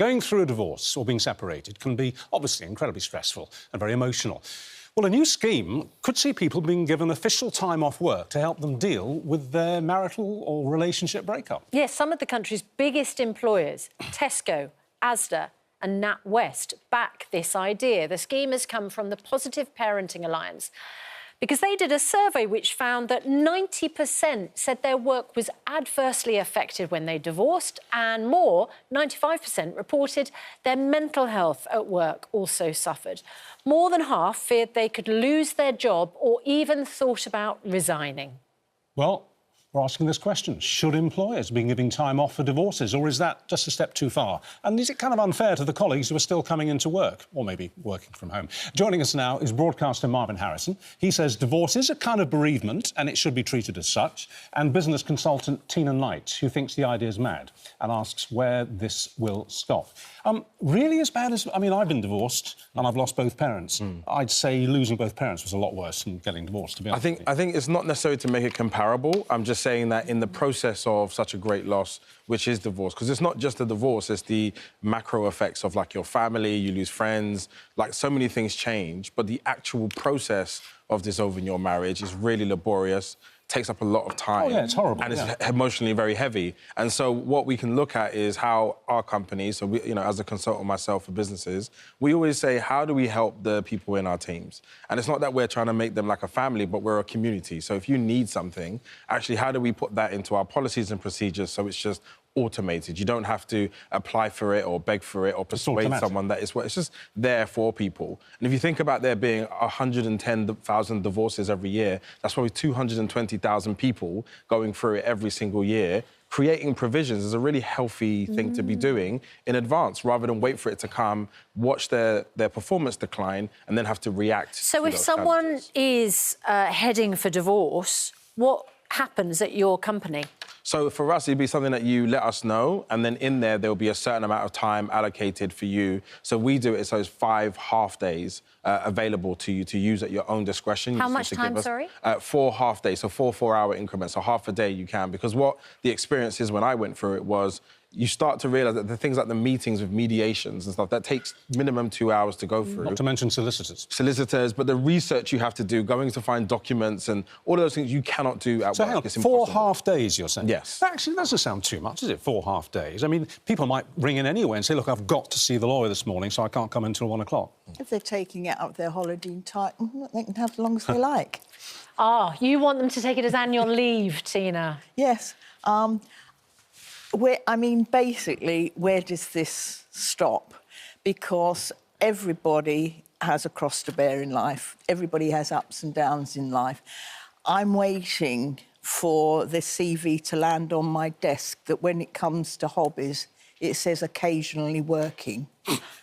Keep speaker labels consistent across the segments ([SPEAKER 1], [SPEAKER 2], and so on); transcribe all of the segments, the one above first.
[SPEAKER 1] going through a divorce or being separated can be obviously incredibly stressful and very emotional. Well, a new scheme could see people being given official time off work to help them deal with their marital or relationship breakup.
[SPEAKER 2] Yes, some of the country's biggest employers, Tesco, Asda and NatWest, back this idea. The scheme has come from the Positive Parenting Alliance because they did a survey which found that 90% said their work was adversely affected when they divorced, and more, 95% reported their mental health at work also suffered. More than half feared they could lose their job or even thought about resigning.
[SPEAKER 1] Well, we're asking this question. Should employers be giving time off for divorces, or is that just a step too far? And is it kind of unfair to the colleagues who are still coming into work, or maybe working from home? Joining us now is broadcaster Marvin Harrison. He says divorce is a kind of bereavement and it should be treated as such. And business consultant Tina Knight, who thinks the idea is mad and asks where this will stop. Really as bad as... I mean, I've been divorced and I've lost both parents. I'd say losing both parents was a lot worse than getting divorced, to be honest.
[SPEAKER 3] I think it's not necessary to make it comparable. I'm just saying that in the process of such a great loss, which is divorce, because it's not just the divorce, it's the macro effects of, like, your family, you lose friends, like, so many things change, but the actual process of dissolving your marriage is really laborious, takes up a lot of time.
[SPEAKER 1] Oh, yeah, it's horrible.
[SPEAKER 3] And it's emotionally very heavy. And so what we can look at is how our company, so we, you know, as a consultant myself for businesses, we always say, how do we help the people in our teams? And it's not that we're trying to make them like a family, but we're a community. So if you need something, actually, how do we put that into our policies and procedures so it's just automated? You don't have to apply for it or beg for it or persuade someone that it's just there for people. And if you think about there being 110,000 divorces every year, that's probably 220,000 people going through it every single year. Creating provisions is a really healthy thing to be doing in advance, rather than wait for it to come, watch their performance decline, and then have to react.
[SPEAKER 2] So if someone is heading for divorce, what happens at your company?
[SPEAKER 3] So for us, it'd be something that you let us know, and then in there'll be a certain amount of time allocated for you. So we do it so it's 5 half days available to you to use at your own discretion.
[SPEAKER 2] How much time, sorry?
[SPEAKER 3] 4 half days, so 4 4-hour increments, so half a day you can. Because what the experience is when I went through it was, you start to realise that the things like the meetings with mediations and stuff, that takes minimum 2 hours to go through.
[SPEAKER 1] Not to mention solicitors.
[SPEAKER 3] Solicitors, but the research you have to do, going to find documents and all of those things you cannot do at work.
[SPEAKER 1] So 4 half days, you're saying?
[SPEAKER 3] Yes.
[SPEAKER 1] Actually, that doesn't sound too much, is it, 4 half days? I mean, people might ring in anyway and say, look, I've got to see the lawyer this morning, so I can't come until 1 o'clock.
[SPEAKER 4] If they're taking it out of their holiday time, they can have as long as they like.
[SPEAKER 2] Ah, you want them to take it as annual leave, Tina?
[SPEAKER 4] Yes. Basically, where does this stop? Because everybody has a cross to bear in life. Everybody has ups and downs in life. I'm waiting for the CV to land on my desk that when it comes to hobbies, it says occasionally working.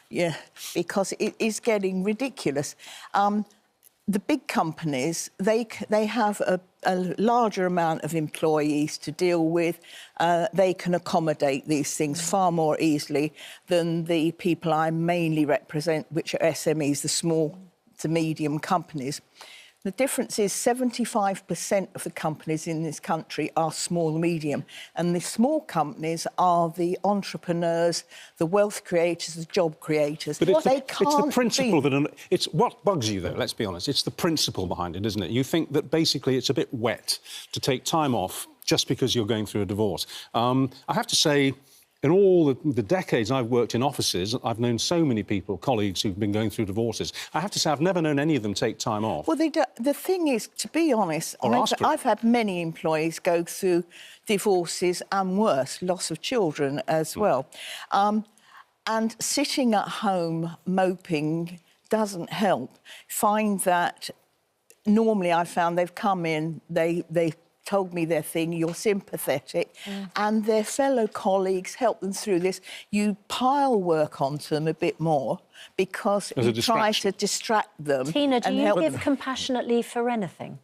[SPEAKER 4] Yeah, because it is getting ridiculous. The big companies, they have a larger amount of employees to deal with. They can accommodate these things far more easily than the people I mainly represent, which are SMEs, the small to medium companies. The difference is 75% of the companies in this country are small-medium, and the small companies are the entrepreneurs, the wealth creators, the job creators.
[SPEAKER 1] But it's the principle that... It's what bugs you, though, let's be honest. It's the principle behind it, isn't it? You think that basically it's a bit wet to take time off just because you're going through a divorce. I have to say, in all the decades I've worked in offices, I've known so many people, colleagues, who've been going through divorces. I have to say I've never known any of them take time off.
[SPEAKER 4] Well, the thing is, to be honest, I've had many employees go through divorces and worse, loss of children as well. And sitting at home moping doesn't help. Find that normally I found they've come in, they told me their thing, you're sympathetic, and their fellow colleagues help them through this. You pile work onto them a bit more because you try to distract them.
[SPEAKER 2] Tina, do you give compassionate leave for anything?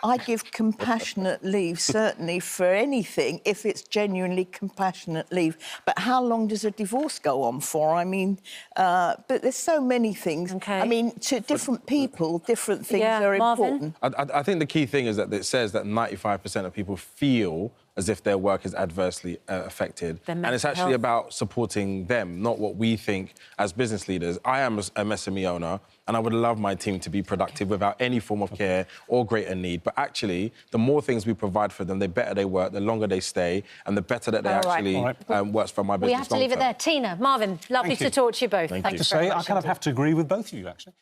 [SPEAKER 4] I give compassionate leave, certainly, for anything, if it's genuinely compassionate leave. But how long does a divorce go on for? I mean, but there's so many things.
[SPEAKER 2] Okay.
[SPEAKER 4] I mean, to different people, different things are important.
[SPEAKER 3] I think the key thing is that it says that 95% of people feel as if their work is adversely affected. And it's actually about supporting them, not what we think as business leaders. I am a SME owner, and I would love my team to be productive without any form of care or greater need. But actually, the more things we provide for them, the better they work, the longer they stay, and the better that they works for my business.
[SPEAKER 2] We have to leave it there. Tina, Marvin, lovely to talk to you both.
[SPEAKER 1] Thank you. I kind of have to agree with both of you, actually.